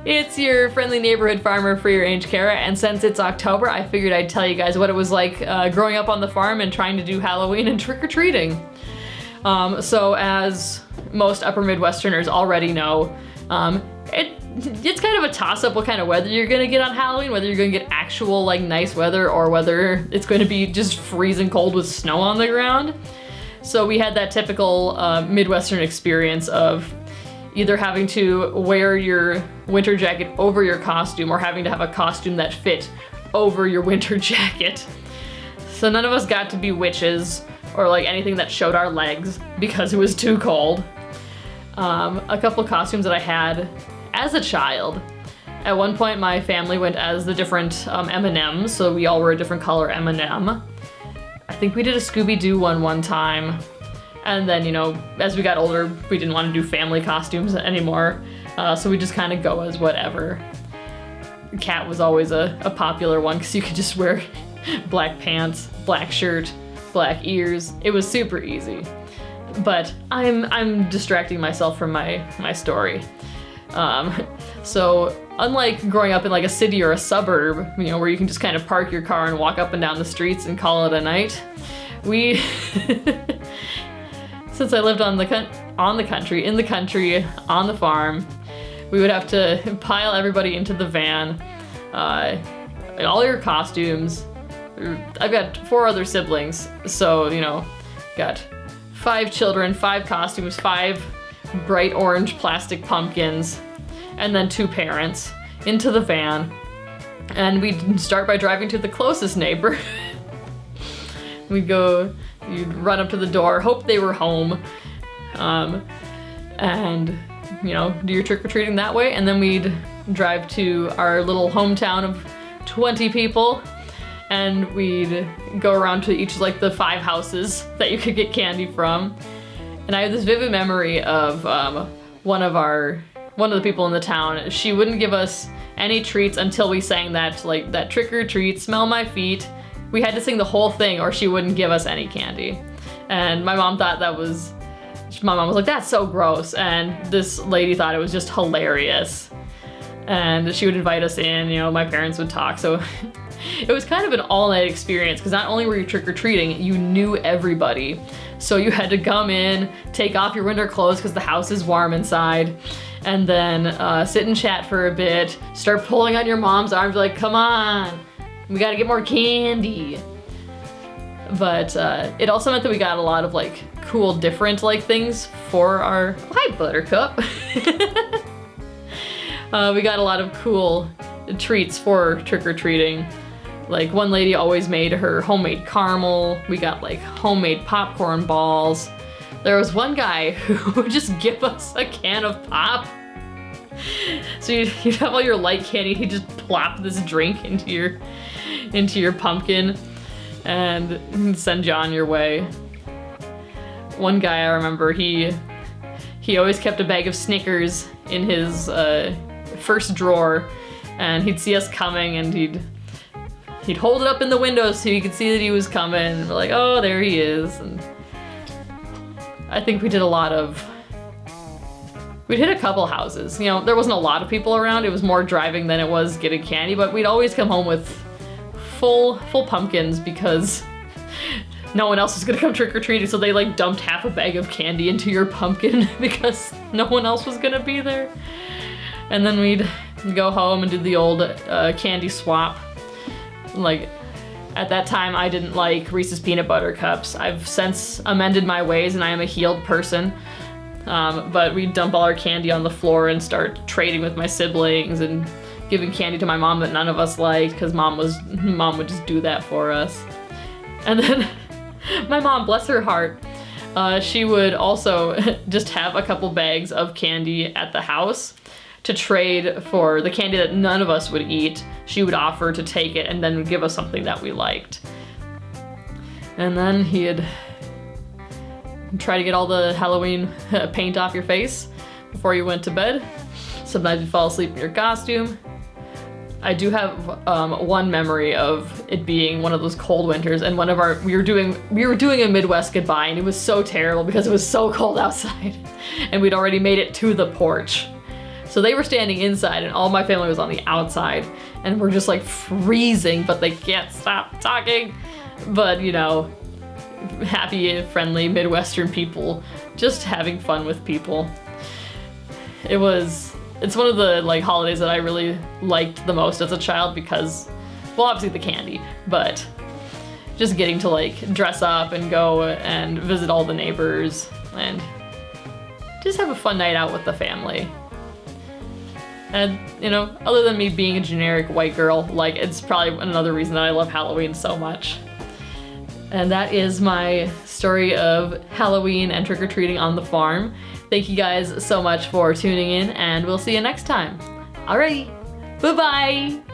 It's your friendly neighborhood farmer for your Aunt Kara, and since it's October, I figured I'd tell you guys what it was like growing up on the farm and trying to do Halloween and trick-or-treating. So as most upper Midwesterners already know, it's kind of a toss-up what kind of weather you're gonna get on Halloween, whether you're gonna get actual like nice weather or whether it's going to be just freezing cold with snow on the ground. So we had that typical Midwestern experience of either having to wear your winter jacket over your costume or having to have a costume that fit over your winter jacket. So none of us got to be witches or like anything that showed our legs because it was too cold. A couple of costumes that I had as a child. At one point my family went as the different M&Ms, so we all were a different color M&M. I think we did a Scooby-Doo one time. And then, you know, as we got older, we didn't want to do family costumes anymore, so we just kind of go as whatever. Cat was always a popular one because you could just wear black pants, black shirt, black ears. It was super easy. But I'm distracting myself from my story. So unlike growing up in like a city or a suburb, you know, where you can just kind of park your car and walk up and down the streets and call it a night, we since I lived in the country, on the farm, we would have to pile everybody into the van, all your costumes. I've got 4 other siblings, so, you know, got 5 children, 5 costumes, 5 bright orange plastic pumpkins, and then 2 parents into the van. And we'd start by driving to the closest neighbor. You'd run up to the door, hope they were home, and, you know, do your trick-or-treating that way. And then we'd drive to our little hometown of 20 people, and we'd go around to each, like, the 5 houses that you could get candy from. And I have this vivid memory of one of the people in the town. She wouldn't give us any treats until we sang that trick or treat, smell my feet. We had to sing the whole thing or she wouldn't give us any candy. And my mom was like, that's so gross. And this lady thought it was just hilarious. And she would invite us in, you know, my parents would talk. So it was kind of an all-night experience because not only were you trick-or-treating, you knew everybody. So you had to come in, take off your winter clothes because the house is warm inside, and then sit and chat for a bit, start pulling on your mom's arms like, come on, we gotta get more candy. But it also meant that we got a lot of like cool different like things for our, hi Buttercup. We got a lot of cool treats for trick-or-treating. Like one lady always made her homemade caramel. We got like homemade popcorn balls. There was one guy who would just give us a can of pop. So you'd have all your light candy, he'd just plop this drink into your pumpkin and send you on your way. One guy I remember, he always kept a bag of Snickers in his first drawer, and he'd see us coming and he'd hold it up in the window so you could see that he was coming, and we're like, oh, there he is. And I think we did we'd hit a couple houses. You know, there wasn't a lot of people around, it was more driving than it was getting candy, but we'd always come home with full pumpkins because no one else was gonna come trick-or-treating, so they like dumped half a bag of candy into your pumpkin because no one else was gonna be there. And then we'd go home and do the old candy swap. Like, at that time I didn't like Reese's Peanut Butter Cups. I've since amended my ways and I am a healed person. But we'd dump all our candy on the floor and start trading with my siblings and giving candy to my mom that none of us liked because mom would just do that for us. And then my mom, bless her heart, she would also just have a couple bags of candy at the house to trade for the candy that none of us would eat. She would offer to take it and then would give us something that we liked. And then he'd try to get all the Halloween paint off your face before you went to bed. Sometimes you'd fall asleep in your costume. I do have one memory of it being one of those cold winters, and we were doing a Midwest goodbye, and it was so terrible because it was so cold outside, and we'd already made it to the porch. So they were standing inside and all my family was on the outside, and we're just like freezing, but they can't stop talking. But you know, happy, friendly Midwestern people just having fun with people. It's one of the like holidays that I really liked the most as a child because, well, obviously the candy, but just getting to like dress up and go and visit all the neighbors and just have a fun night out with the family. And you know, other than me being a generic white girl, like it's probably another reason that I love Halloween so much. And that is my story of Halloween and trick-or-treating on the farm. Thank you guys so much for tuning in, and we'll see you next time. Alrighty, bye-bye!